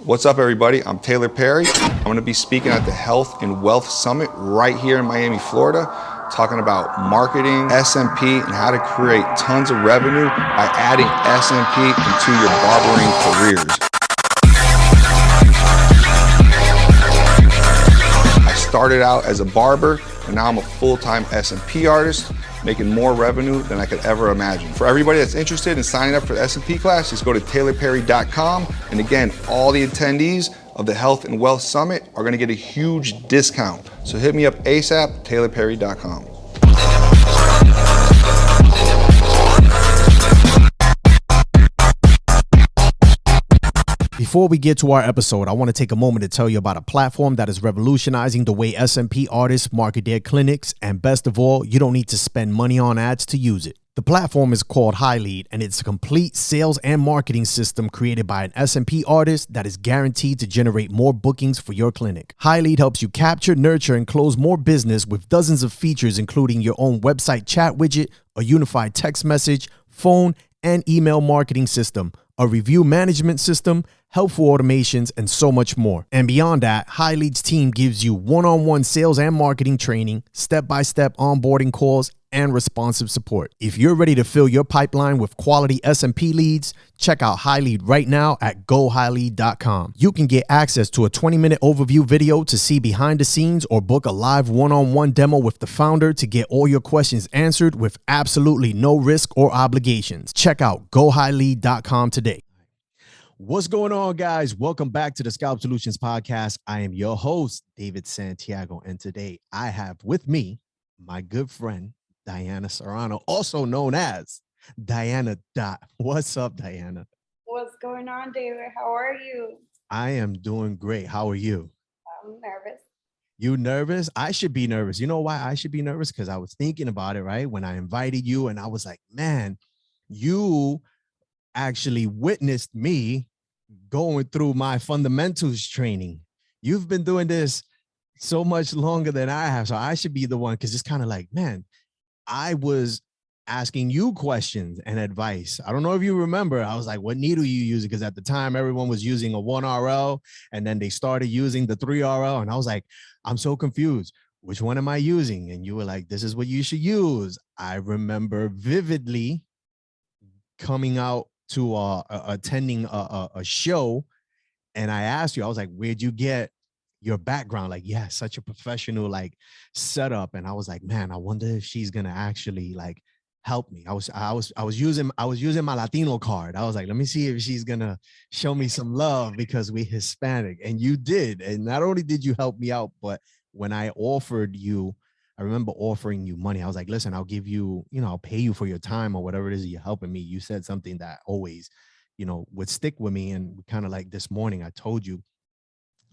What's up, everybody? I'm Taylor Perry. I'm going to be speaking at the Health and Wealth Summit right here in Miami, Florida, talking about marketing, SMP, and how to create tons of revenue by adding SMP into your barbering careers. I started out as a barber, and now I'm a full-time SMP artist, making more revenue than I could ever imagine. For everybody that's interested in signing up for the SMP class, just go to taylorperry.com. And again, all the attendees of the Health and Wealth Summit are gonna get a huge discount. So hit me up ASAP, taylorperry.com. Before we get to our episode, I want to take a moment to tell you about a platform that is revolutionizing the way SMP artists market their clinics, and best of all, you don't need to spend money on ads to use it. The platform is called HighLead, and it's a complete sales and marketing system created by an SMP artist that is guaranteed to generate more bookings for your clinic. HighLead helps you capture, nurture, and close more business with dozens of features, including your own website chat widget, a unified text message, phone, and email marketing system, a review management system, helpful automations, and so much more. And beyond that, HighLead's team gives you one-on-one sales and marketing training, step-by-step onboarding calls, and responsive support. If you're ready to fill your pipeline with quality SMP leads, check out HighLead right now at gohighlead.com. You can get access to a 20-minute overview video to see behind the scenes, or book a live one-on-one demo with the founder to get all your questions answered with absolutely no risk or obligations. Check out gohighlead.com today. What's going on, guys? Welcome back to the Scalp Solutions Podcast. I am your host, David Santiago, and today I have with me my good friend, Diana Serrano, also known as Diana Dot. What's up, Diana? What's going on, David? How are you? I am doing great. How are you? I'm nervous. You nervous? I should be nervous. You know why I should be nervous? Because I was thinking about it, right? When I invited you, and I was like, man, you actually witnessed me going through my fundamentals training. You've been doing this so much longer than I have, so I should be the one, because it's kind of like, man, I was asking you questions and advice. I don't know if you remember. I was like, what needle you using? Because at the time, everyone was using a 1RL, and then they started using the 3RL, and I was like, I'm so confused. Which one am I using? And you were like, this is what you should use. I remember vividly coming out to attending a show, and I asked you, I was like, where'd you get your background? Like, yeah, such a professional like setup. And I was like, man, I wonder if she's gonna actually like help me. I was using my Latino card. I was like, let me see if she's gonna show me some love because we Hispanic. And you did. And not only did you help me out, but when I offered you, I remember offering you money. I was like, listen, I'll give you, I'll pay you for your time or whatever it is you're helping me. You said something that always, would stick with me. And kind of like this morning, I told you,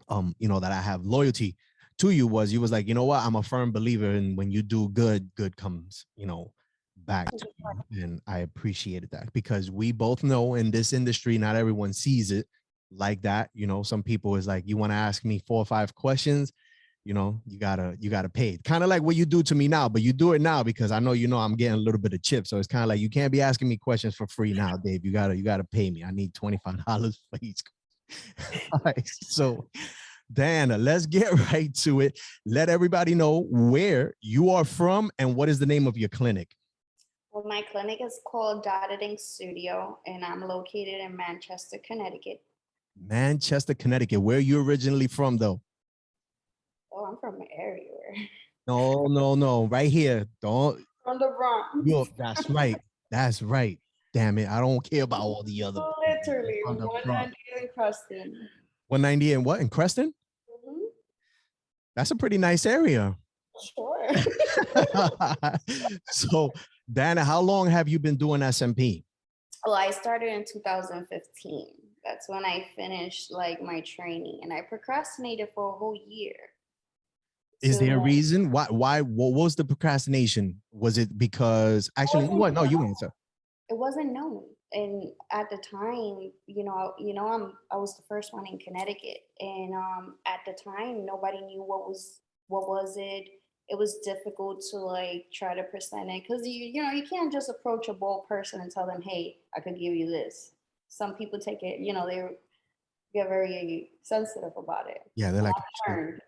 that I have loyalty to you. You was like, you know what? I'm a firm believer in when you do good, good comes, back to you. And I appreciated that, because we both know in this industry, not everyone sees it like that. Some people is like, you want to ask me 4 or 5 questions, you gotta pay. Kind of like what you do to me now, but you do it now because I know, I'm getting a little bit of chips. So it's kind of like, you can't be asking me questions for free now, Dave. You gotta pay me. I need $25 for each. All right. So Diana, let's get right to it. Let everybody know where you are from and what is the name of your clinic. Well, my clinic is called Dotted Ink Studio, and I'm located in Manchester, Connecticut. Manchester, Connecticut. Where are you originally from, though? Oh, I'm from everywhere. No. Right here. Don't. From the Bronx. Yo, that's right. That's right. Damn it. I don't care about all the other. Literally, 190 in Creston. 190 and what? In Creston? Mm-hmm. That's a pretty nice area. Sure. So, Diana, how long have you been doing SMP? Well, I started in 2015. That's when I finished like my training, and I procrastinated for a whole year. Is there a reason why? What was the procrastination? Was it because what? No, you answer. It wasn't known, and at the time, I was the first one in Connecticut, and at the time, nobody knew what was it. It was difficult to like try to present it because you can't just approach a bold person and tell them, hey, I could give you this. Some people take it, get very sensitive about it. Yeah, they're like, Learned.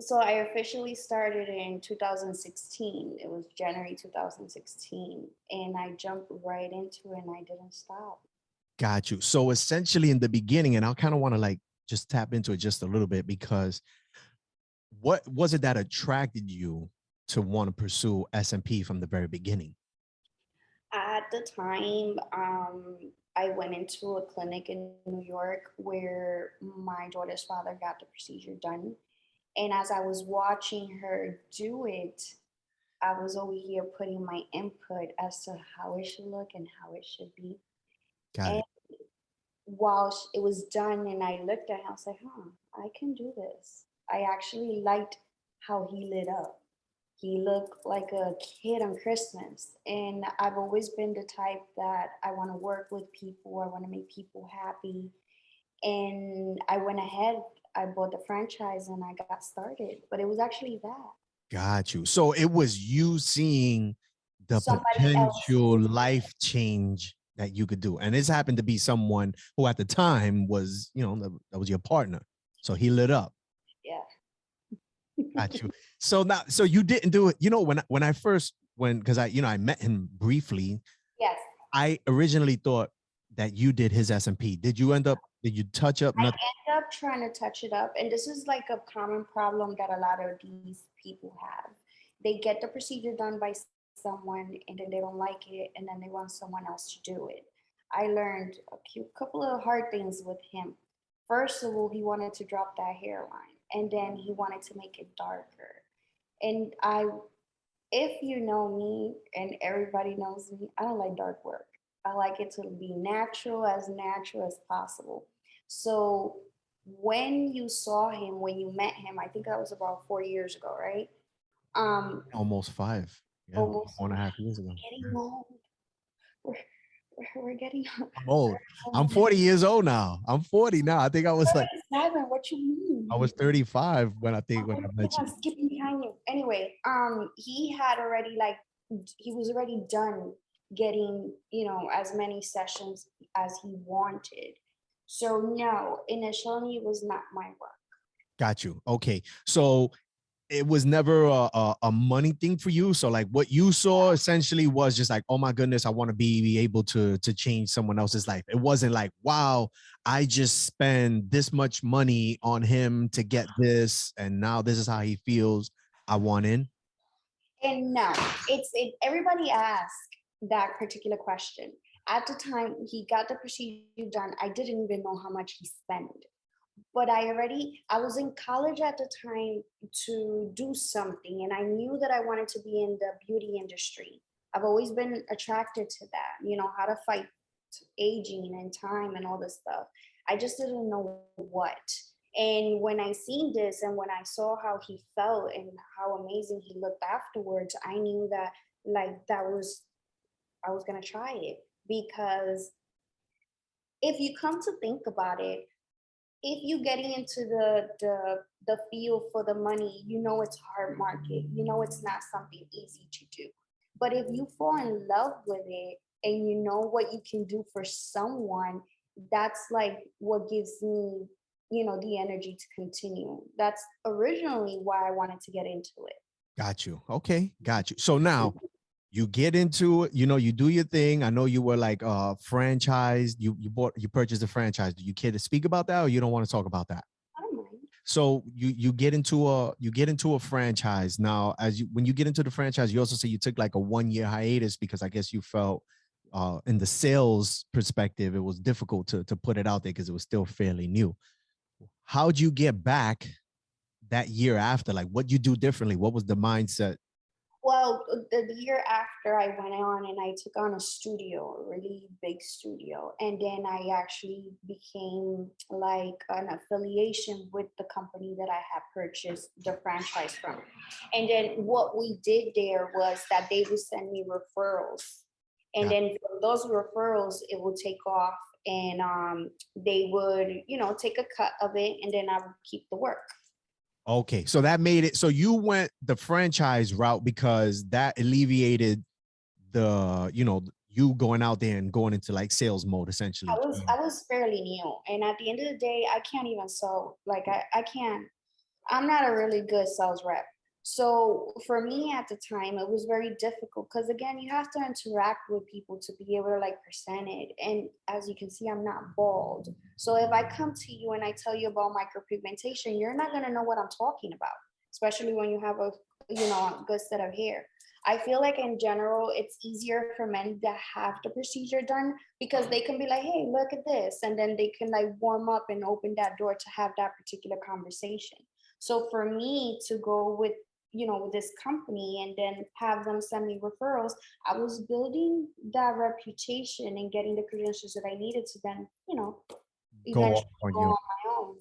So I officially started in 2016. It was January 2016, and I jumped right into it, and I didn't stop. got you. So essentially in the beginning, and I kind of want to like just tap into it just a little bit, because what was it that attracted you to want to pursue SMP from the very beginning? At the time, I went into a clinic in New York where my daughter's father got the procedure done. And as I was watching her do it, I was over here putting my input as to how it should look and how it should be. Got And it. while it was done and I looked at him, I was like, huh, I can do this. I actually liked how he lit up. He looked like a kid on Christmas. And I've always been the type that I want to work with people, I want to make people happy. And I went ahead, I bought the franchise and I got started. But it was actually that. Got you. So it was you seeing the Somebody else. potential life change that you could do. And this happened to be someone who at the time was, you know, that was your partner. So he lit up. Yeah. Got you. So now, so you didn't do it. You know, when I first because I met him briefly, Yes. I originally thought that you did his SMP. Did you touch up I nothing? end up trying to touch it up. And this is like a common problem that a lot of these people have. They get the procedure done by someone and then they don't like it and then they want someone else to do it. I learned couple of hard things with him. First of all, he wanted to drop that hairline and then he wanted to make it darker. And if you know me and everybody knows me, I don't like dark work. I like it to be natural as possible. So when you saw him, when you met him, I think that was about 4 years ago, right? Almost 5. Yeah, Almost 4.5 years ago. getting old. We're, we're getting I'm old. I'm old. 40 years old now. I'm 40 now. I think I was like, 37, what you I was mean? 35 when I Oh, met you. I'm skipping behind you. Anyway, he had already like he was already done getting, as many sessions as he wanted. So no, initially it was not my work. Got you. Okay. So it was never a money thing for you. So like what you saw essentially was just like, oh my goodness, I want to be able to change someone else's life. It wasn't like, wow, I just spend this much money on him to get this, and now this is how he feels. I want in. And no, everybody asked that particular question. At the time he got the procedure done, I didn't even know how much he spent. But I was in college at the time to do something, and I knew that I wanted to be in the beauty industry. I've always been attracted to that, how to fight aging and time and all this stuff. I just didn't know what. And when I seen this and when I saw how he felt and how amazing he looked afterwards, I knew that like I was gonna try it. Because if you come to think about it, if you getting into the field for the money, it's hard market, it's not something easy to do. But if you fall in love with it and you know what you can do for someone, that's like what gives me, the energy to continue. That's originally why I wanted to get into it. Got you. Okay. Got you. So now you get into it, you do your thing. I know you were like franchised. You purchased a franchise. Do you care to speak about that, or you don't want to talk about that? I don't mind. So you get into a franchise. Now, when you get into the franchise, you also say you took like a 1-year hiatus because I guess you felt in the sales perspective, it was difficult to put it out there because it was still fairly new. How'd you get back that year after? Like, what you do differently? What was the mindset? Well, the year after I went on and I took on a studio, a really big studio. And then I actually became like an affiliation with the company that I had purchased the franchise from. And then what we did there was that they would send me referrals. And Got then from those referrals, it would take off and they would, take a cut of it and then I would keep the work. Okay, so that made it so you went the franchise route because that alleviated you going out there and going into like sales mode essentially? I was fairly new, and at the end of the day, I can't even sell. Like I can't. I'm not a really good sales rep. So for me at the time, it was very difficult because again, you have to interact with people to be able to like present it. And as you can see, I'm not bald. So if I come to you and I tell you about micropigmentation, you're not gonna know what I'm talking about, especially when you have a a good set of hair. I feel like in general, it's easier for men to have the procedure done because they can be like, hey, look at this. And then they can like warm up and open that door to have that particular conversation. So for me to go with, with this company and then have them send me referrals, I was building that reputation and getting the credentials that I needed to then, Go eventually on go you. on my own.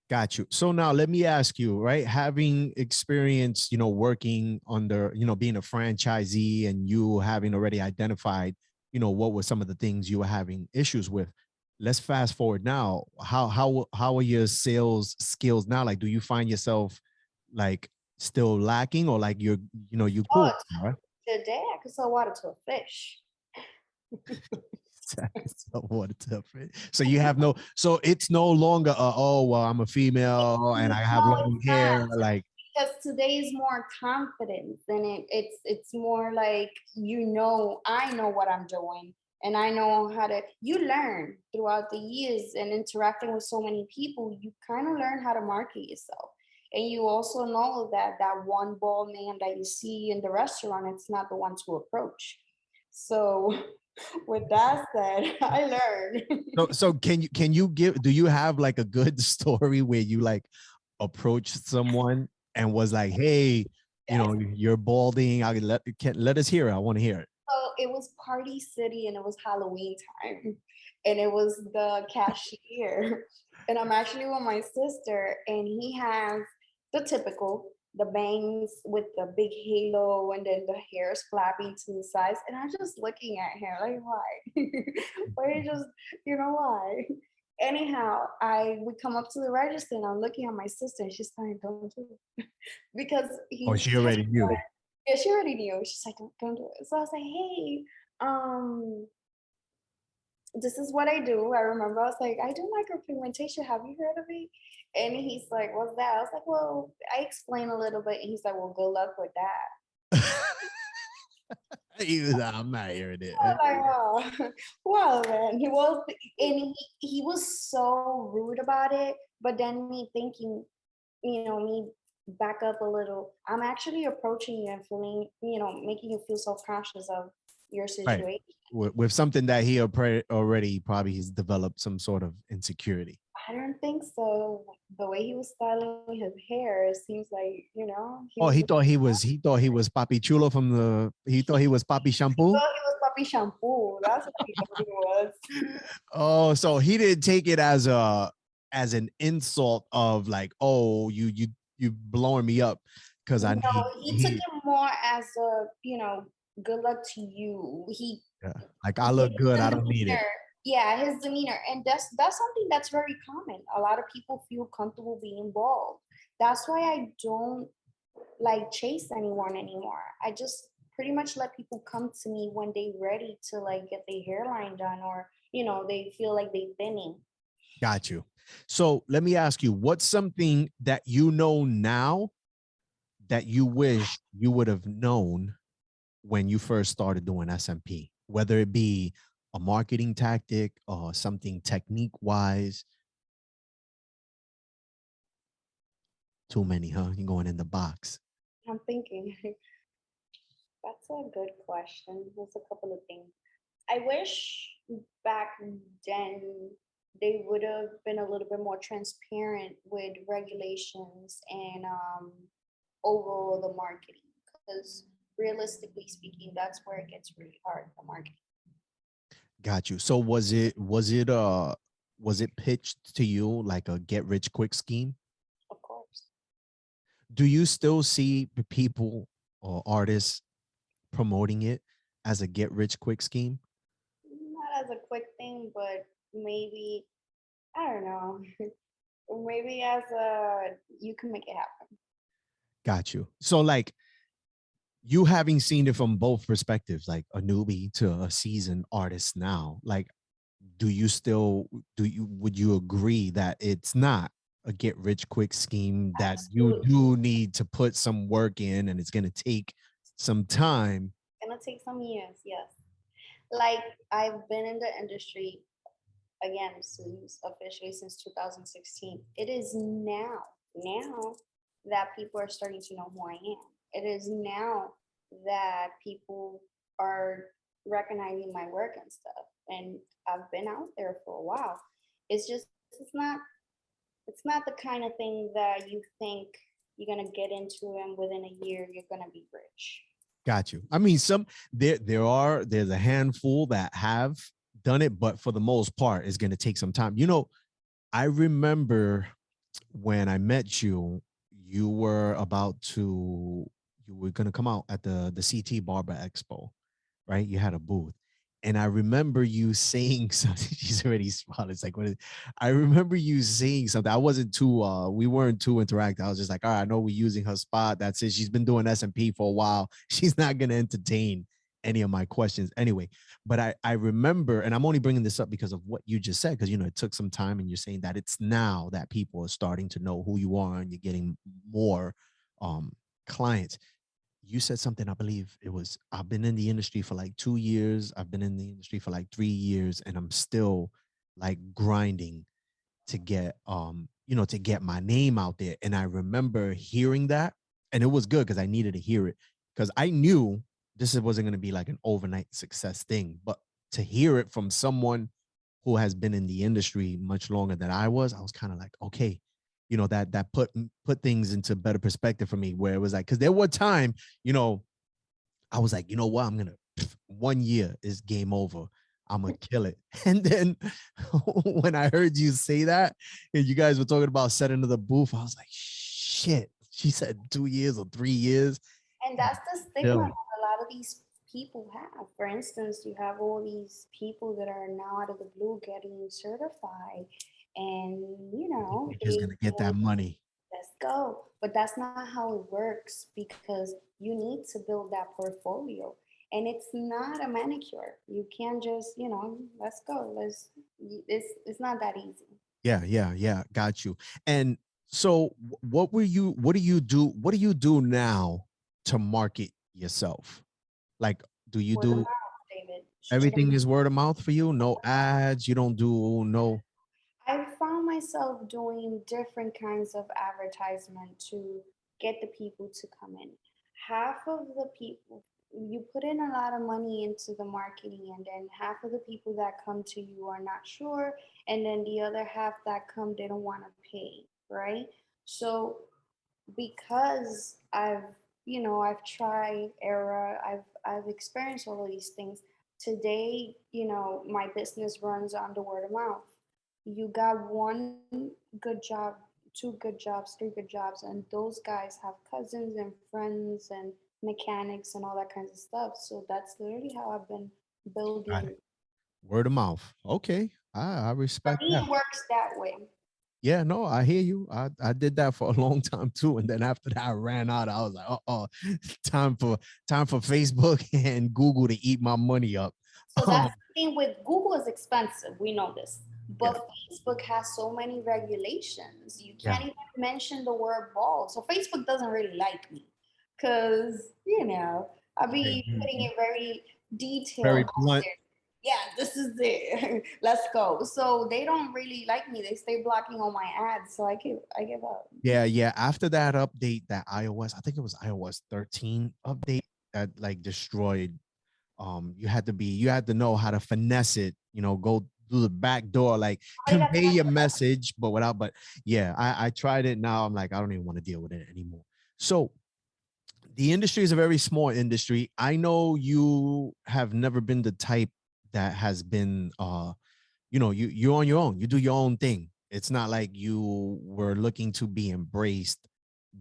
Got you. So now let me ask you, right? Having experience, working under, being a franchisee and you having already identified, what were some of the things you were having issues with. Let's fast forward now. How are your sales skills now? Like, do you find yourself like still lacking or like you Oh, cool, right? today I could sell water to a fish. So what it's up, right? So you have no, so it's no longer oh well, I'm a female and I have No, long it's not. hair, like Because today is more confidence and it's more like I know what I'm doing and I know how to you learn throughout the years and interacting with so many people, you kind of learn how to market yourself. And you also know that that one bald man that you see in the restaurant, it's not the one to approach. So with that said, I learned. so can you give, do you have like a good story where you like approached someone and was like, hey, Yes. you're balding, I let us hear it, I want to hear it. So it was Party City and it was Halloween time. And it was the cashier. And I'm actually with my sister, and he has the typical, the bangs with the big halo, and then the hair is flapping to the sides. And I'm just looking at him like, why? Why you just, why? Anyhow, I would come up to the register and I'm looking at my sister and she's saying, don't do it. Because Oh, he's she already knew. yeah, she already knew. She's like, don't do it. So I was like, hey, um, this is what I do. I remember I was like, I do micropigmentation. Have you heard of it? And he's like, what's that? I was like, well, I explained a little bit. And he's like, well, good luck with that. He was like, I'm not hearing it. I was like, oh, well, man, he was so rude about it. But then me thinking, me back up a little. I'm actually approaching you and feeling, making you feel self-conscious of your Right. situation. With something that he already probably has developed some sort of insecurity. I don't think so. The way he was styling his hair, it seems like, he Oh, was he just thought he was Papi Chulo from he thought he was Papi Shampoo. thought he was puppy shampoo. That's what he thought he was. Oh, so he didn't take it as an insult of like, oh, you blowing me up because I No, need he took it more as a, good luck to you. yeah, like I His look good, I don't need it. demeanor, yeah, his demeanor, and that's something that's very common. A lot of people feel comfortable being bald. That's why I don't like chase anyone anymore. I just pretty much let people come to me when they ready to like get their hairline done or they feel like they thinning. Got you. So let me ask you, what's something that you know now that you wish you would have known when you first started doing SMP, whether it be a marketing tactic or something technique wise? Too many, huh? You're going in the box. I'm thinking that's a good question. There's a couple of things. I wish back then they would have been a little bit more transparent with regulations and overall the marketing, because realistically speaking, that's where it gets really hard, the marketing. Got you. So was it pitched to you like a get rich quick scheme? Of course. Do you still see people or artists promoting it as a get rich quick scheme? Not as a quick thing, but maybe, I don't know, maybe as a, you can make it happen. Got you. So like you having seen it from both perspectives, like a newbie to a seasoned artist now, like, do you still, would you agree that it's not a get rich quick scheme, that you Absolutely. do need to put some work in and it's going to take some time? Gonna take some years, yes. Like I've been in the industry again since officially since 2016. It is now that people are starting to know who I am. It is now that people are recognizing my work and stuff. And I've been out there for a while. It's just it's not the kind of thing that you think you're gonna get into and within a year you're gonna be rich. Got you. I mean, there's a handful that have done it, but for the most part, it's going to take some time. I remember when I met you, you were you were going to come out at the CT Barber Expo, right? You had a booth. And I remember you saying something. She's already smiling. It's like, what is, I remember you saying something. I wasn't too, we weren't too interactive. I was just like, all right, I know we're using her spot. That's it. She's been doing SMP for a while. She's not going to entertain any of my questions anyway. But I remember, and I'm only bringing this up because of what you just said, because, it took some time and you're saying that it's now that people are starting to know who you are and you're getting more clients. You said something, I believe it was, I've been in the industry for like 2 years. I've been in the industry for like 3 years, and I'm still like grinding to get, to get my name out there. And I remember hearing that, and it was good because I needed to hear it, because I knew this wasn't going to be like an overnight success thing. But to hear it from someone who has been in the industry much longer than I was kind of like, okay, that put things into better perspective for me, where it was like, because there were time, I was like, you know what, I'm gonna 1 year is game over. I'm gonna kill it. And then when I heard you say that, and you guys were talking about setting to the booth, I was like, shit. She said 2 years or 3 years. And that's the stigma Still, that a lot of these people have. For instance, you have all these people that are now out of the blue getting certified, and they're just they gonna get that want, money. let's go. But that's not how it works, because you need to build that portfolio. And it's not a manicure. You can't just, let's go. It's not that easy. Yeah. Got you. And so what do you do now to market yourself? Like, do you Word of do mouth, David. Straight up. everything is word of mouth for you? No ads, you don't do no. I found myself doing different kinds of advertisement to get the people to come in. Half of the people, you put in a lot of money into the marketing, and then half of the people that come to you are not sure, and then the other half that come, they don't want to pay, right? So because I've tried error, I've experienced all of these things. Today, my business runs on the word of mouth. You got one good job, two good jobs, three good jobs, and those guys have cousins and friends and mechanics and all that kinds of stuff. So that's literally how I've been Got building. it. Word of mouth. Okay. I For respect me, that. it works that way. Yeah, no, I hear you. I did that for a long time too. And then after that I ran out. I was like, oh, time for Facebook and Google to eat my money up. So that's Um, the thing with Google is expensive. We know this. yeah, But Facebook has so many regulations. You yeah. can't even mention the word bald. So Facebook doesn't really like me because, I'll Yeah, be putting it very detailed very out blunt. there. Yeah, this is it. Let's go. So they don't really like me. They stay blocking all my ads. So I give up. Yeah. After that update, that iOS, I think it was iOS 13 update that like destroyed. You had to know how to finesse it, go through the back door, like All you got convey to your message, but yeah, I tried it. Now I'm like, I don't even want to deal with it anymore. So the industry is a very small industry. I know you have never been the type that has been you're on your own. You do your own thing. It's not like you were looking to be embraced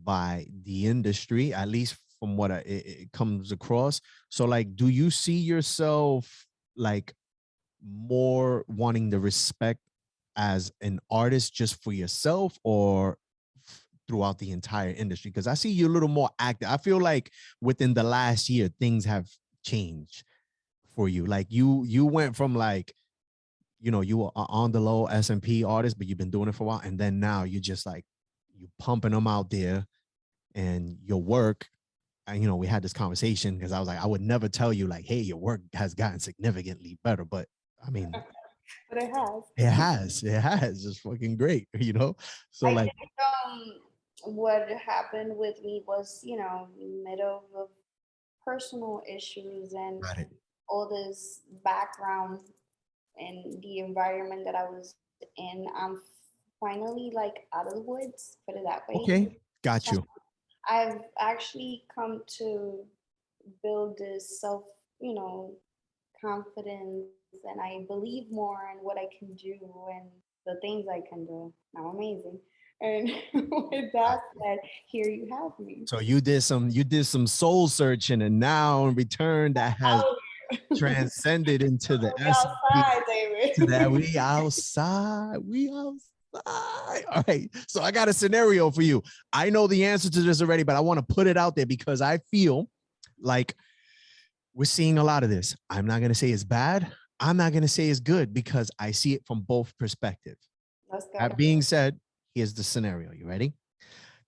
by the industry, at least from what it comes across. So like, do you see yourself like more wanting the respect as an artist just for yourself, or throughout the entire industry? Because I see you a little more active. I feel like within the last year, things have changed for you. Like you went from like, you know, you were on the low SMP artist, but you've been doing it for a while. And then now you just like, you pumping them out there and your work. And, you know, we had this conversation because I was like, I would never tell you like, hey, your work has gotten significantly better. But I mean, But it has. it has. It's fucking great, you know? So I like, think what happened with me was, you know, middle of personal issues and got it. all this background and the environment that I was in. I'm finally like out of the woods, put it that way. Okay. Got So you. I've actually come to build this self, you know, confidence, and I believe more in what I can do and the things I can do. I'm amazing. And with that said, here you have me. So you did some soul searching, and now in return that has Oh, transcended into the we S&P, outside, to that David. we outside, we outside. All right. So I got a scenario for you. I know the answer to this already, but I want to put it out there because I feel like we're seeing a lot of this. I'm not going to say it's bad. I'm not going to say it's good because I see it from both perspectives. Let's go. That being said, here's the scenario. You ready?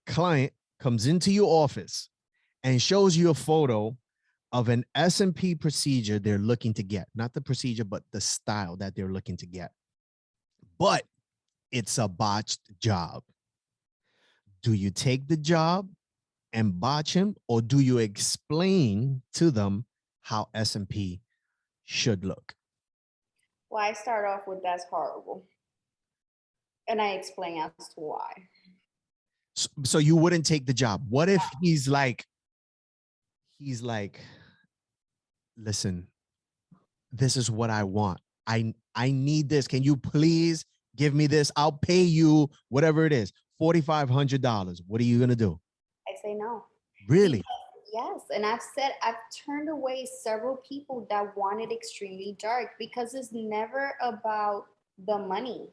Client comes into your office and shows you a photo of an SMP procedure they're looking to get. Not the procedure, but the style that they're looking to get. But it's a botched job. Do you take the job and botch him, or do you explain to them how SMP should look? Well, I start off with that's horrible. And I explain as to why. So you wouldn't take the job. What if he's like, listen, this is what I want. I need this. Can you please give me this? I'll pay you whatever it is, $4,500. What are you gonna do? I say no. Really? Yes, and I've turned away several people that wanted extremely dark because it's never about the money.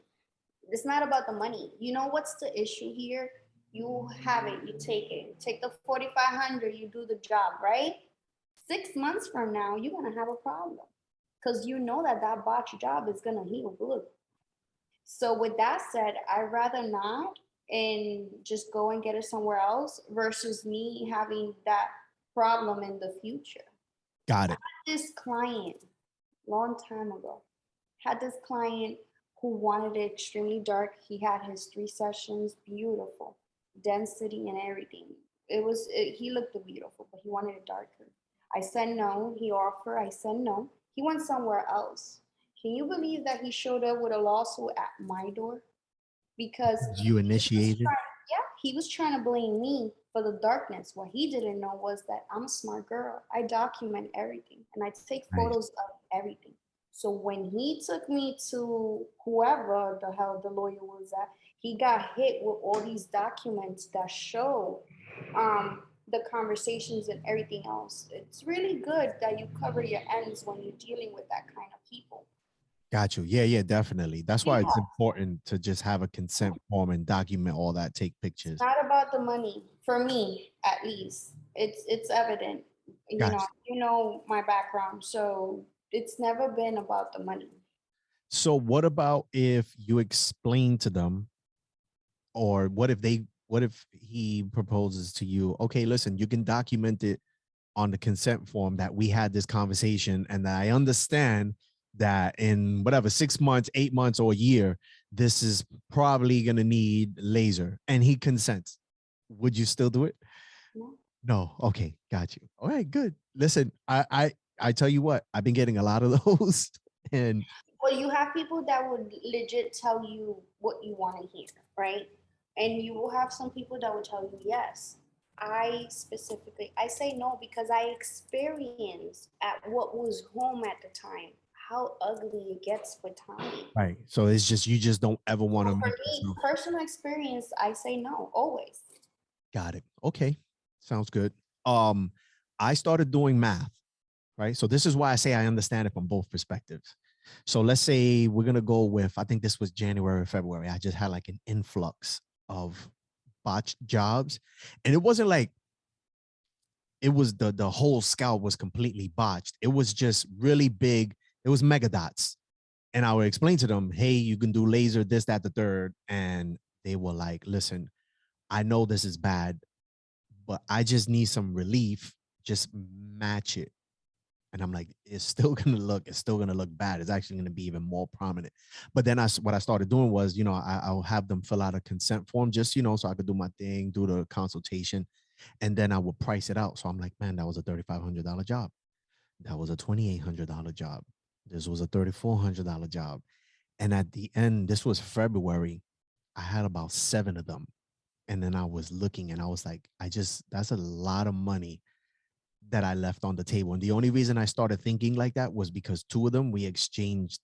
It's not about the money. You know what's the issue here? You have it, you take it. Take the 4,500, you do the job, right? 6 months from now, you're gonna have a problem because you know that that botch job is gonna heal good. So with that said, I'd rather not and just go and get it somewhere else versus me having that problem in the future. Got it. This client, long time ago, had this client who wanted it extremely dark. He had his 3 sessions, beautiful, density and everything. He looked beautiful, but he wanted it darker. I said no. He offered, I said no. He went somewhere else. Can you believe that he showed up with a lawsuit at my door? Because You initiated. he was trying to blame me for the darkness. What he didn't know was that I'm a smart girl. I document everything and I take Nice. photos of everything. So when he took me to whoever the hell the lawyer was at, he got hit with all these documents that show the conversations and everything else. It's really good that you cover your ends when you're dealing with that kind of people. Got you. Yeah, definitely. That's why Yeah. it's important to just have a consent form and document all that, take pictures. Not about the money for me, at least. It's evident. Gotcha. You know my background, so it's never been about the money. So what about if you explain to them, or what if he proposes to you, okay, listen, you can document it on the consent form that we had this conversation and that I understand that in whatever 6 months, 8 months, or a year, this is probably going to need laser, and he consents. Would you still do it? No. No. Okay. Got you. All right, good. Listen, I tell you what, I've been getting a lot of those. And Well, you have people that would legit tell you what you want to hear, right? And you will have some people that will tell you yes. I say no because I experienced at what was home at the time how ugly it gets with time. right. So it's just, you just don't ever want to For make me, yourself. personal experience, I say no always. Got it. Okay. Sounds good. I started doing math, right? So this is why I say I understand it from both perspectives. So let's say we're going to go with, I think this was January or February. I just had like an influx of botched jobs, and it wasn't like it was the whole scalp was completely botched. It was just really big. It was mega dots. And I would explain to them, hey, you can do laser, this, that, the third. And they were like, listen, I know this is bad, but I just need some relief. Just match it. And I'm like, it's still gonna look bad. It's actually gonna be even more prominent. But then what I started doing was, I'll have them fill out a consent form, just, so I could do my thing, do the consultation, and then I would price it out. So I'm like, man, that was a $3,500 job. That was a $2,800 job. This was a $3,400 job. And at the end, this was February, I had about 7 of them. And then I was looking and I was like, that's a lot of money that I left on the table. And the only reason I started thinking like that was because 2 of them we exchanged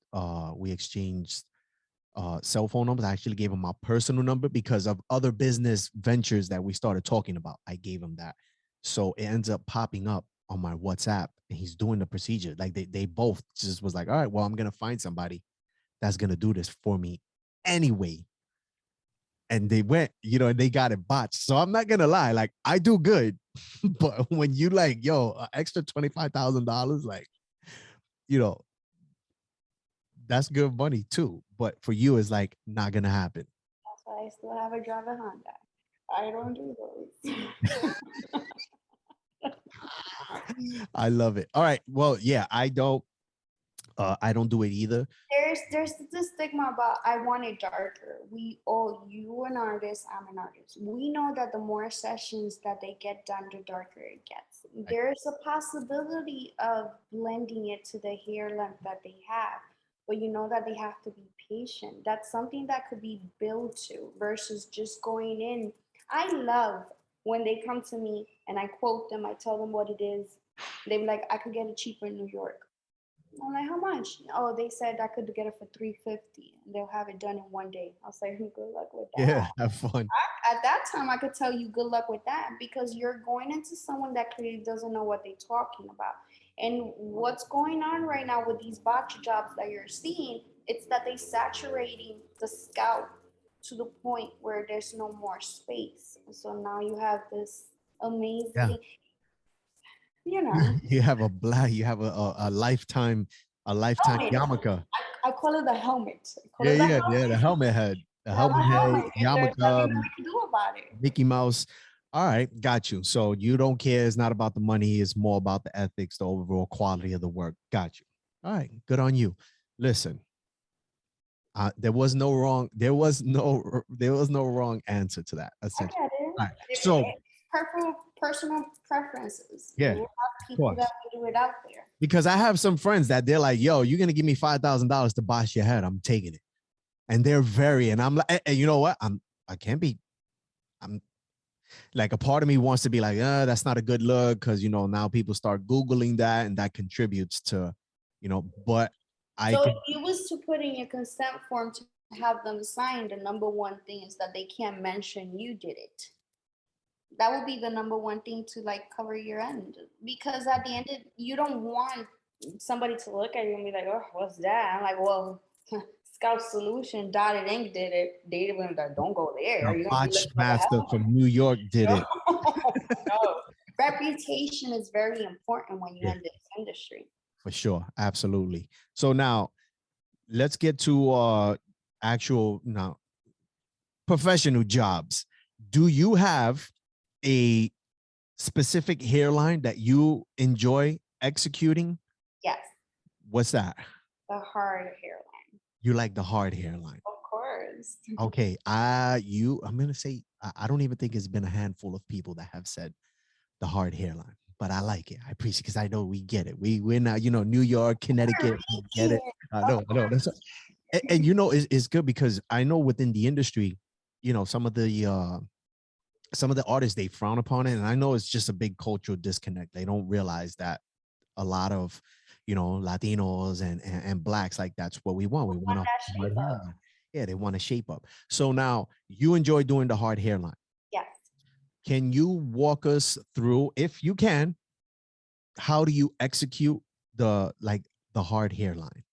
cell phone numbers. I actually gave him my personal number because of other business ventures that we started talking about. I gave him that. So it ends up popping up on my WhatsApp and he's doing the procedure. Like they both just was like, all right, well, I'm going to find somebody that's going to do this for me anyway. And they went, and they got it botched. So I'm not going to lie. Like I do good, but when you like, extra $25,000, like, that's good money too. But for you, it's like not gonna happen. That's why I still have a driver Honda. I don't do those. I love it. All right. Well, yeah, I don't do it either. There's this stigma about I want it darker. You an artist, I'm an artist. We know that the more sessions that they get done, the darker it gets. There's a possibility of blending it to the hair length that they have, but you know that they have to be patient. That's something that could be built to versus just going in. I love when they come to me and I quote them, I tell them what it is. They be like, I could get it cheaper in New York. I'm like, how much? Oh, they said I could get it for $350 and they'll have it done in 1 day. I'll say, good luck with that. Yeah, have fun. At that time, I could tell you good luck with that because you're going into someone that clearly doesn't know what they're talking about. And what's going on right now with these botch jobs that you're seeing, it's that they're saturating the scalp to the point where there's no more space. So now you have this amazing, you have a lifetime yarmulke. I call it the helmet. The helmet head. The helmet head, yarmulke, nothing we can do about it. Mickey Mouse. All right, got you. So you don't care. It's not about the money. It's more about the ethics, the overall quality of the work. Got you. All right, good on you. Listen, there was no wrong answer to that. I get it. All right. So personal preferences. Yeah, you have people that will do it out there. Because I have some friends that they're like, yo, you're gonna give me $5,000 to boss your head. I'm taking it. And they're and I'm like, and you know what? I'm like, a part of me wants to be like, that's not a good look. Cause now people start Googling that and that contributes to, but if you was to put in your consent form to have them sign, the number one thing is that they can't mention you did it. That would be the number one thing to like cover your end, because at the end you don't want somebody to look at you and be like, oh, what's that? I'm like, well, Scout Solution, Dotted Ink did it. They went like, don't go there. Botch Master from New York did it. No. Reputation is very important when you're in this industry. For sure. Absolutely. So now let's get to actual professional jobs. Do you have a specific hairline that you enjoy executing? Yes. What's that? The hard hairline. You like the hard hairline? Of course. Okay. I'm going to say, I don't even think it's been a handful of people that have said the hard hairline, but I like it. I appreciate it because I know we get it. We're now, New York, Connecticut, we get it. I know. That's and it's good because I know within the industry, some of the artists, they frown upon it. And I know it's just a big cultural disconnect. They don't realize that a lot of, Latinos and Blacks, like, that's what we want. We want they want to shape up. So now you enjoy doing the hard hairline. Yes. Can you walk us through, if you can, how do you execute the hard hairline?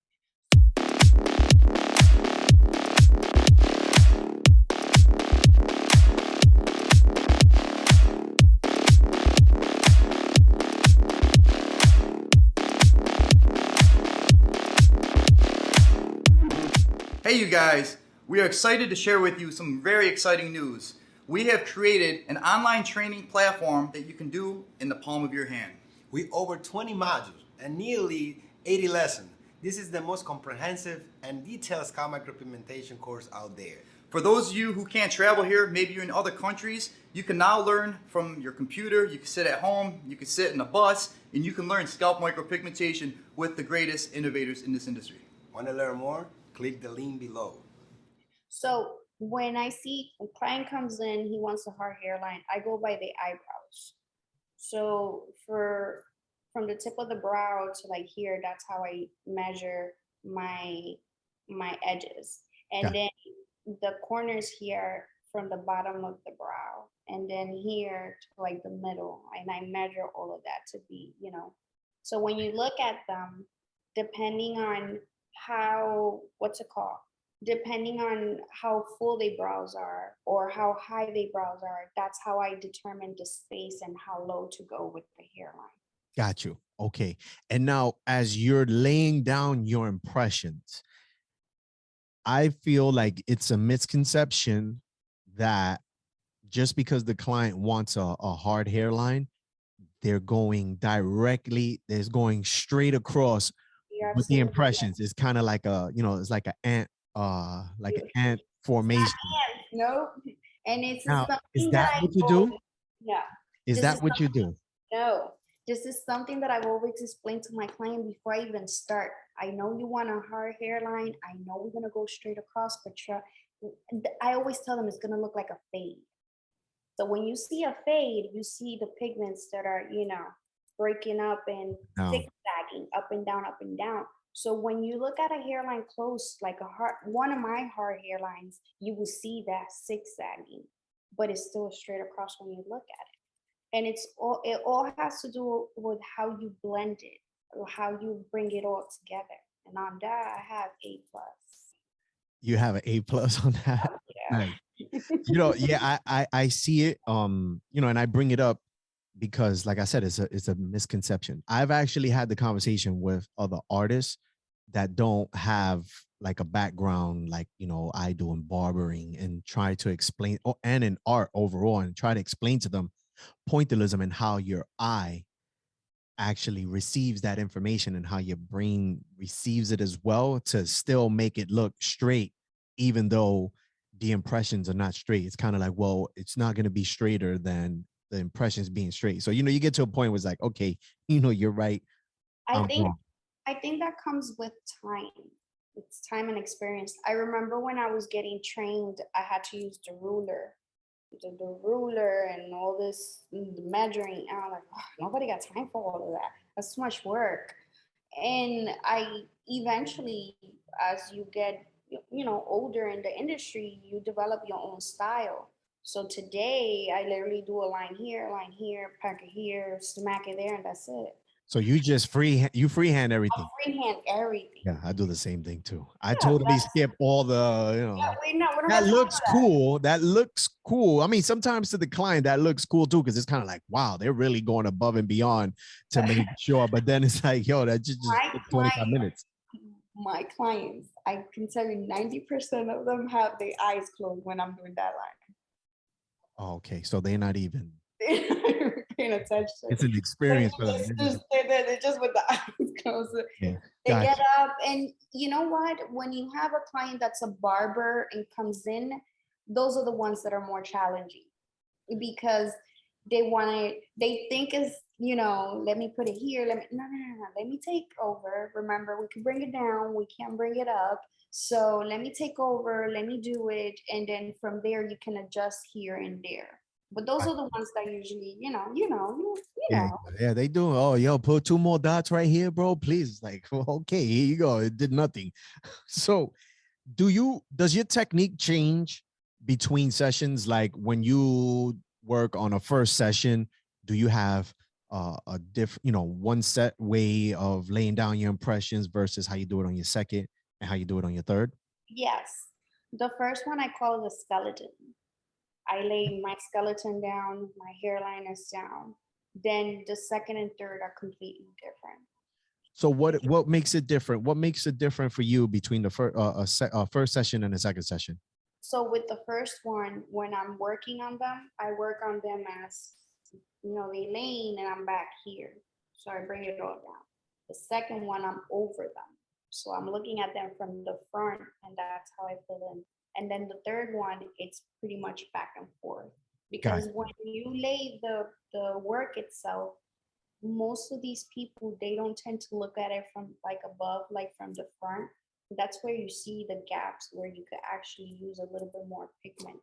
guys, we are excited to share with you some very exciting news. We have created an online training platform that you can do in the palm of your hand. With over 20 modules and nearly 80 lessons, this is the most comprehensive and detailed scalp micropigmentation course out there. For those of you who can't travel here, maybe you're in other countries, you can now learn from your computer, you can sit at home, you can sit in a bus, and you can learn scalp micropigmentation with the greatest innovators in this industry. Want to learn more? Click the link below. So when I see a client comes in, he wants a hard hairline, I go by the eyebrows. So from the tip of the brow to like here, that's how I measure my edges. And Got it. then the corners here from the bottom of the brow, and then here to like the middle. And I measure all of that to be, so when you look at them, depending on what's it called? Depending on how full they brows are or how high they brows are, that's how I determine the space and how low to go with the hairline. Got you. Okay. And now, as you're laying down your impressions, I feel like it's a misconception that just because the client wants a hard hairline, they're going straight across You're with the absolutely right. impressions. It's kind of like it's like an ant formation. No, and it's Now, is something that that what you do? no, Is this that is what you do? no. This is something that I've always explained to my client before I even start. I know you want a hard hairline. I know we're gonna go straight across, but I always tell them it's gonna look like a fade. So when you see a fade, you see the pigments that are, breaking up and No. zigzagging up and down, up and down. So when you look at a hairline close, like one of my hard hairlines, you will see that zigzagging, but it's still straight across when you look at it. And it all has to do with how you blend it or how you bring it all together. And on that, I have A+. You have an A+ on that. Yeah. Nice. Yeah, I see it. And I bring it up because, like I said, it's a misconception. I've actually had the conversation with other artists that don't have like a background like I do in barbering, and try to explain, and in art overall, and try to explain to them pointillism and how your eye actually receives that information and how your brain receives it as well, to still make it look straight, even though the impressions are not straight. It's kind of like, well, it's not going to be straighter than the impressions being straight. So, you get to a point where it's like, okay, you're right. I think that comes with time. It's time and experience. I remember when I was getting trained, I had to use the ruler and all this measuring. And I'm like, oh, nobody got time for all of that. That's too much work. And I eventually, as you get, older in the industry, you develop your own style. So today, I literally do a line here, pack it here, smack it there, and that's it. So you just freehand everything. I freehand everything. Yeah, I do the same thing too. I totally skip all the, Yeah, we don't that have time looks for that. cool. That looks cool. I mean, sometimes to the client that looks cool too, because it's kind of like, wow, they're really going above and beyond to make sure. But then it's like, yo, that just My took 25 minutes. My clients, I can tell you 90% of them have their eyes closed when I'm doing that line. Oh, okay, so they're not even. They're not even paying attention. It's an experience for them. They're just with the eyes closed. Yeah, They gotcha. get up, and you know what? When you have a client that's a barber and comes in, those are the ones that are more challenging, because they think is, let me put it here. No. Let me take over. Remember, we can bring it down. We can't bring it up. So let me take over. Let me do it. And then from there, you can adjust here and there. But those are the ones that usually, Yeah, they do. Oh, yo, put 2 more dots right here, bro. Please. Like, well, okay, here you go. It did nothing. So does your technique change between sessions? Like when you work on a first session, do you have a different, one set way of laying down your impressions versus how you do it on your second and how you do it on your third? Yes. The first one I call it a skeleton. I lay my skeleton down, my hairline is down. Then the second and third are completely different. So what makes it different? What makes it different for you between the first session and the second session? So with the first one, when I'm working on them, I work on them as, they laying and I'm back here. So I bring it all down. The second one, I'm over them. So I'm looking at them from the front and that's how I fill in. And then the third one, it's pretty much back and forth. Because when you lay the work itself, most of these people, they don't tend to look at it from like above, like from the front. That's where you see the gaps where you could actually use a little bit more pigment.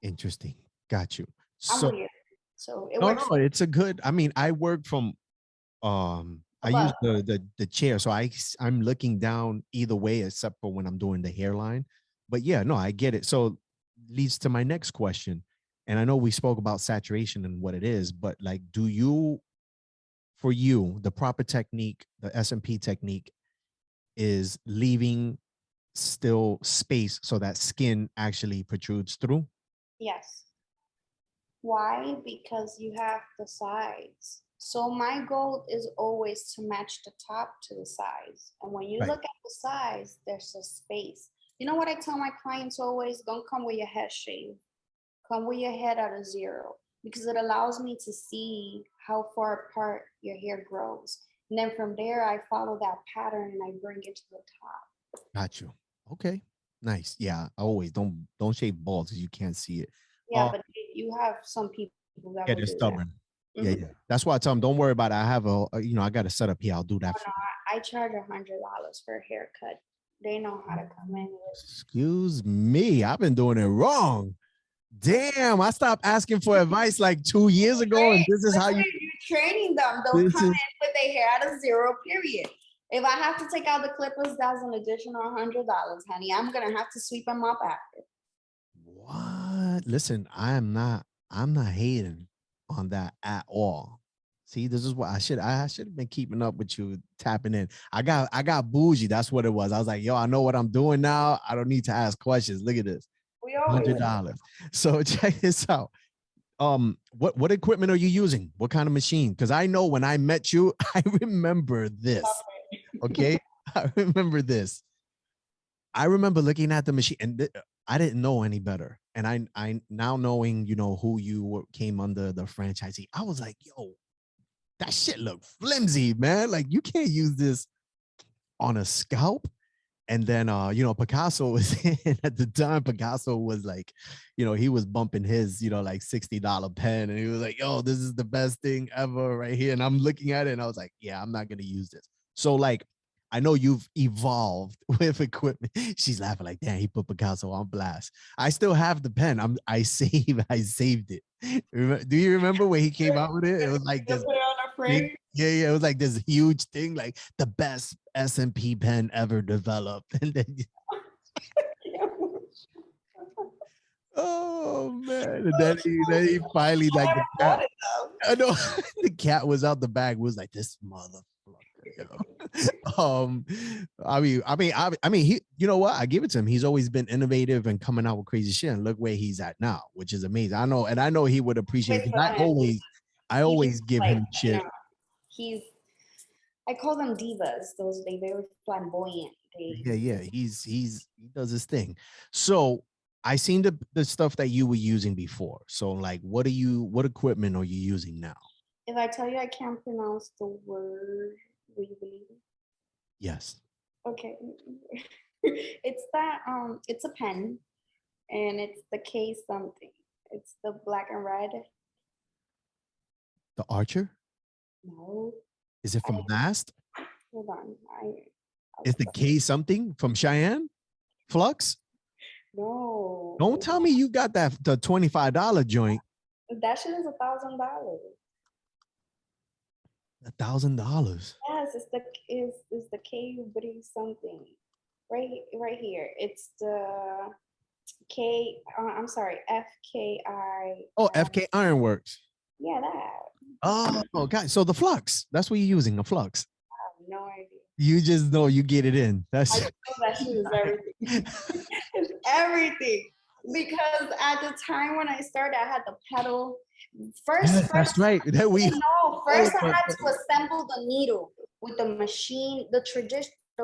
Interesting. Got you. I'm weird. So it No, works it's a good, I mean, I work from, I use above. the chair. So I'm looking down either way, except for when I'm doing the hairline. But yeah, no, I get it. So leads to my next question. And I know we spoke about saturation and what it is, but like, for you, the proper technique, the SMP technique is leaving still space so that skin actually protrudes through? Yes. Why? Because you have the sides. So my goal is always to match the top to the sides. And when you Right. look at the sides, there's a space. You know what I tell my clients always? Don't come with your head shaved. Come with your head at a zero, because it allows me to see how far apart your hair grows. And then from there, I follow that pattern and I bring it to the top. Got you. Okay. Nice. Yeah. Always don't shave balls because you can't see it. Yeah, but you have some people that Yeah, will they're do stubborn. that. Yeah, yeah. That's why I tell them, don't worry about it. I have I got a setup here. I'll do that for you. I charge $100 for a haircut. They know how to come in with. Excuse me. I've been doing it wrong. Damn, I stopped asking for advice like 2 years ago, and this is how You're training them. They'll come in with their hair at a zero, period. If I have to take out the clippers, that's an additional $100, honey. I'm gonna have to sweep them up after. What? Listen, I'm not hating on that at all. See, this is what I should have been keeping up with you, tapping in. I got bougie. That's what it was. I was like, yo, I know what I'm doing now. I don't need to ask questions. Look at this. We always $100. So check this out. What equipment are you using? What kind of machine? Because I know when I met you, I remember this. Okay. I remember this. I remember looking at the machine and I didn't know any better. And I now knowing, who you came under the franchisee, I was like, yo, that shit look flimsy, man. Like you can't use this on a scalp. And then, Picasso was in at the time. Picasso was like, he was bumping his, like $60 pen. And he was like, yo, this is the best thing ever right here. And I'm looking at it and I was like, yeah, I'm not going to use this. So like, I know you've evolved with equipment. She's laughing like, damn, he put Picasso on blast. I still have the pen. I saved it. Do you remember when he came out with it? It was like this. Yeah, it was like this huge thing, like the best SMP pen ever developed. And then, oh man, and then he finally like the cat. I know the cat was out the bag. Was like this motherfucker. I mean, he. You know what? I give it to him. He's always been innovative and coming out with crazy shit. And look where he's at now, which is amazing. I know he would appreciate it. I always give him shit. I call them divas. They very flamboyant. Yeah. He does his thing. So I seen the stuff that you were using before. So like, what equipment are you using now? If I tell you I can't pronounce the word, will you believe it? Yes. Okay. It's a pen, and it's the K something. It's the black and red. The Archer? No. Is it from Mast? Hold on. Is the K something from Cheyenne? Flux? No. Don't tell me you got the $25 joint. That shit is $1,000. $1,000. Yes, it's the K something. Right here. It's the K. I'm sorry, FKI. Oh, FK Ironworks. Yeah, that. Oh, God. So the Flux. That's what you're using, the Flux. I have no idea. You just know you get it in. I know that shit is everything. It's everything. Because at the time when I started, I had the pedal. First, that's right. I had to assemble the needle. with the machine, the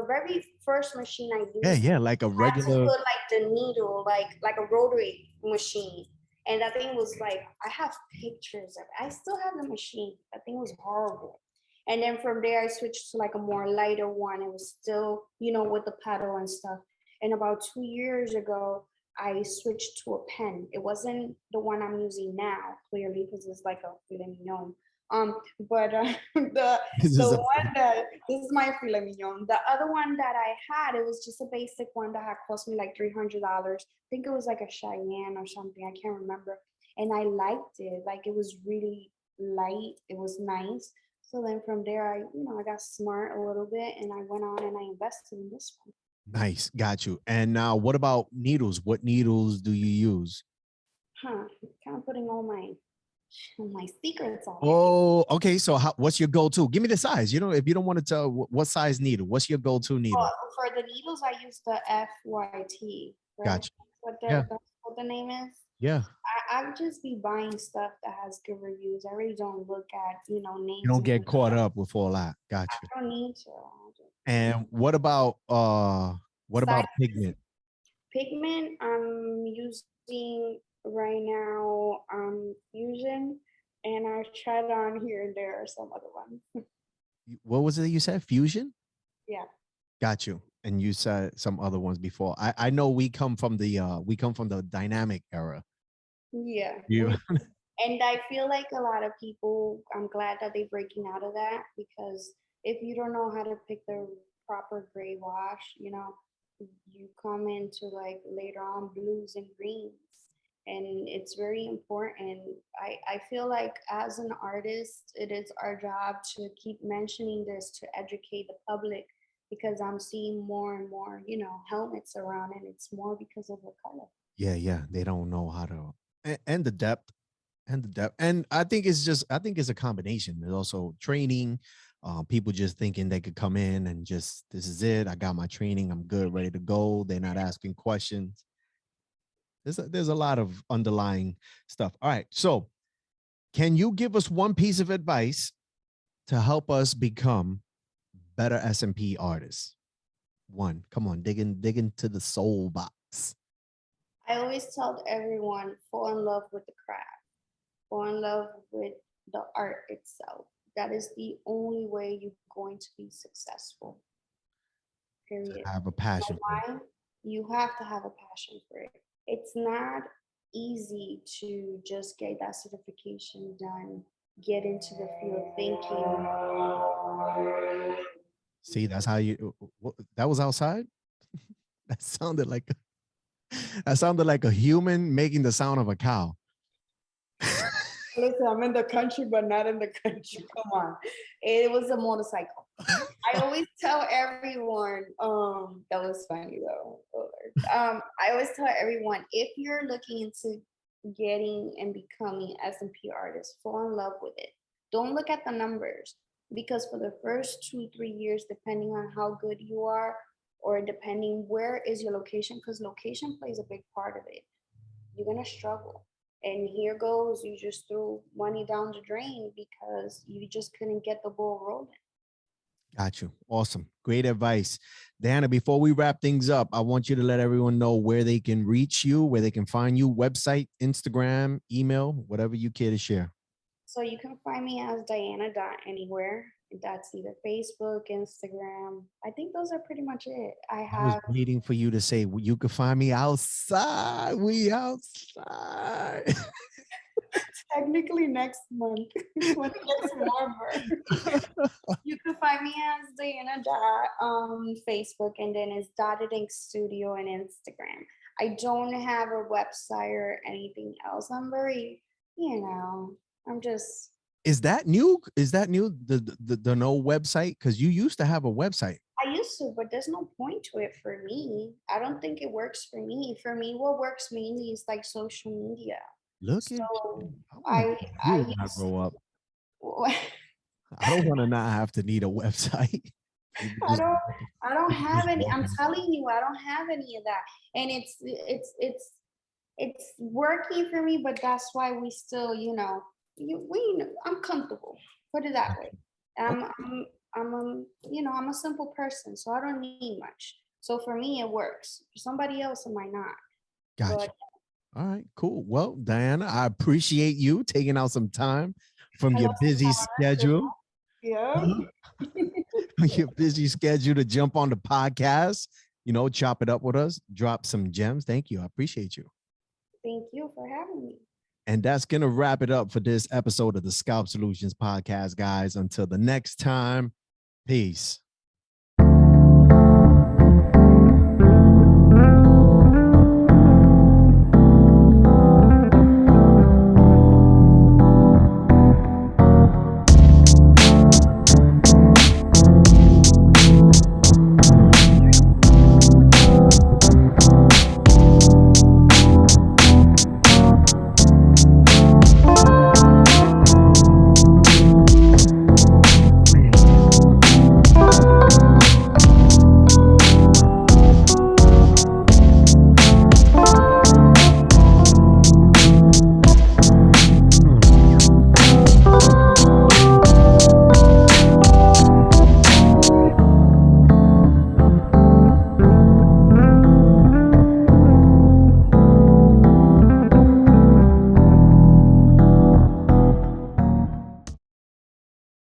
very first machine I Yeah, used yeah, like a had to regular. put like the needle, like a rotary machine. And that thing was like, I have pictures of it. I still have the machine. That thing was horrible. And then from there, I switched to like a more lighter one. It was still, with the pedal and stuff. And about 2 years ago, I switched to a pen. It wasn't the one I'm using now, clearly, because it's like a filet mignon. But the This the is a, one that this is my filet mignon. The other one that I had, it was just a basic one that had cost me like $300. I think it was like a Cheyenne or something. I can't remember. And I liked it. Like it was really light. It was nice. So then from there, I got smart a little bit, and I went on and I invested in this one. nice, got you. And now, what about needles? What needles do you use? Huh? Kind of putting all my secrets out there. Oh, okay. So, what's your go-to? Give me the size. If you don't want to tell what size needle, what's your go-to needle? For the needles, I use the FYT. Right? Gotcha. Yeah, That's what the name is. yeah. I would just be buying stuff that has good reviews. I really don't look at You names. don't And get caught up with all that. I Gotcha. don't need to. I just- And what about Size- pigment? Pigment, I'm using right now Fusion, and I tried on here and there some other ones. What was it you said? Fusion? Yeah. Got you. And you said some other ones before. I know we come from the dynamic era. Yeah. You And I feel like a lot of people, I'm glad that they're breaking out of that, because if you don't know how to pick the proper gray wash, you come into like later on blues and greens. And it's very important. I feel like as an artist, it is our job to keep mentioning this to educate the public, because I'm seeing more and more, helmets around, and it's more because of the color. yeah, they don't know how to and the depth and the depth. And I think it's a combination. There's also training, people just thinking they could come in and just, this is it. I got my training. I'm good, ready to go. They're not asking questions. There's a lot of underlying stuff. All right. So can you give us one piece of advice to help us become better SMP artists? One, come on, dig into the soul box. I always tell everyone, fall in love with the craft, fall in love with the art itself. That is the only way you're going to be successful. Period. Have a You passion know for it. why? You have to have a passion for it. It's not easy to just get that certification done, get into the field thinking. See, that's how that was outside. That sounded like a human making the sound of a cow. Listen, I'm in the country, but not in the country. Come on. It was a motorcycle. I always tell everyone, that was funny though. I always tell everyone, if you're looking into getting and becoming SMP artist, fall in love with it. Don't look at the numbers, because for the first 2-3 years, depending on how good you are, or depending where is your location, because location plays a big part of it, you're gonna struggle. And here goes, you just threw money down the drain because you just couldn't get the ball rolling. Got you. Awesome. Great advice. Diana, before we wrap things up, I want you to let everyone know where they can reach you, where they can find you, website, Instagram, email, whatever you care to share. So you can find me as Diana.anywhere. That's either Facebook, Instagram. I think those are pretty much it. I I was have waiting for you to say, well, you could find me outside. We outside. technically next month when it gets warmer. You can find me as Diana Facebook, and then it's Dotted Ink Studio and Instagram. I don't have a website or anything else. I'm very, I'm just. Is that new? The no website? Because you used to have a website. I used to, but there's no point to it for me. I don't think it works for me. For me, what works mainly is like social media. Look at So you. I want to be you when I used grow up. to. I don't want to not have to need a website. I don't have any. I'm walking. telling you, I don't have any of that, and it's working for me. But that's why we still, I'm comfortable. Put it that way. Okay. I'm a simple person, so I don't need much. So for me, it works. For somebody else, it might not. Gotcha. But All right, cool. Well, Diana, I appreciate you taking out some time from your hello, busy Serrano. schedule. Yeah. Your busy schedule to jump on the podcast, chop it up with us, drop some gems. Thank you. I appreciate you. Thank you for having me. And that's going to wrap it up for this episode of the Scalp Solutions podcast, guys. Until the next time, peace.